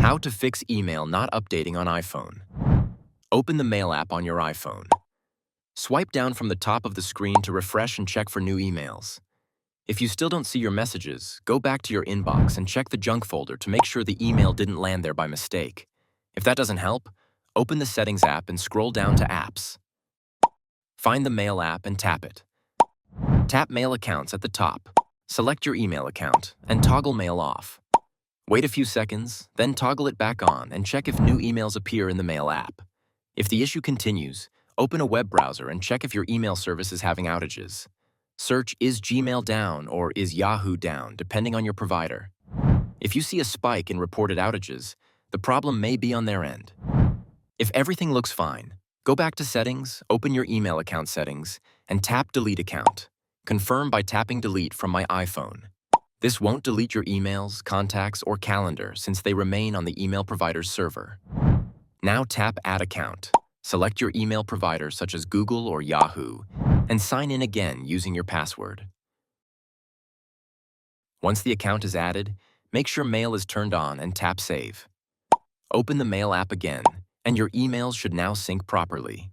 How to fix email not updating on iPhone. Open the Mail app on your iPhone. Swipe down from the top of the screen to refresh and check for new emails. If you still don't see your messages, go back to your inbox and check the junk folder to make sure the email didn't land there by mistake. If that doesn't help, open the Settings app and scroll down to Apps. Find the Mail app and tap it. Tap Mail Accounts at the top. Select your email account and toggle Mail off. Wait a few seconds, then toggle it back on and check if new emails appear in the Mail app. If the issue continues, open a web browser and check if your email service is having outages. Search "Is Gmail down" or "Is Yahoo down," depending on your provider. If you see a spike in reported outages, the problem may be on their end. If everything looks fine, go back to Settings, open your email account settings, and tap Delete Account. Confirm by tapping Delete from My iPhone. This won't delete your emails, contacts, or calendar since they remain on the email provider's server. Now tap Add Account. Select your email provider such as Google or Yahoo, and sign in again using your password. Once the account is added, make sure Mail is turned on and tap Save. Open the Mail app again, and your emails should now sync properly.